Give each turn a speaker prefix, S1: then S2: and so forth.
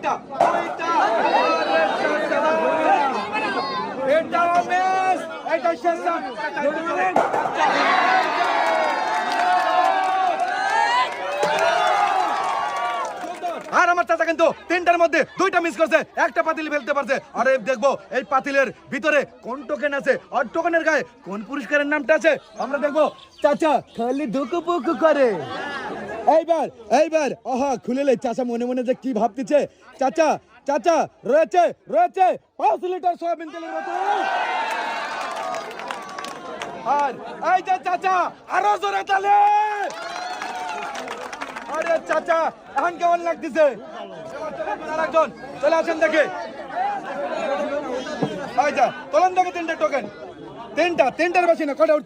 S1: দুইটা এটাও মিস, এটা শেষ। আর আমার চাচা কিন্তু তিনটার মধ্যে দুইটা মিস করছে, একটা পাতিল ফেলতে পারছে। আরে দেখবো এই পাতিলের ভিতরে কোন টোকেন আছে আর টোকেনের গায়ে কোন পুরস্কারের নামটা আছে আমরা দেখবো। চাচা খালি ধুকুপুকু করে। এইবার আহা খুলেলে চাচা মনে মনে যে কি ভাবতেছে। চাচা চাচা রয়েছে রয়েছে 5 লিটার সয়াবিন তেলের বোতল। আর এই যে চাচা আরো জোরে তালে। আরে চাচা এখন কেমন লাগতেছে? আরেকজন চলে আসেন দেখে। তোলেন দেখে তিনটা টোকেন, তিনটার বেশি না, কটা উঠতে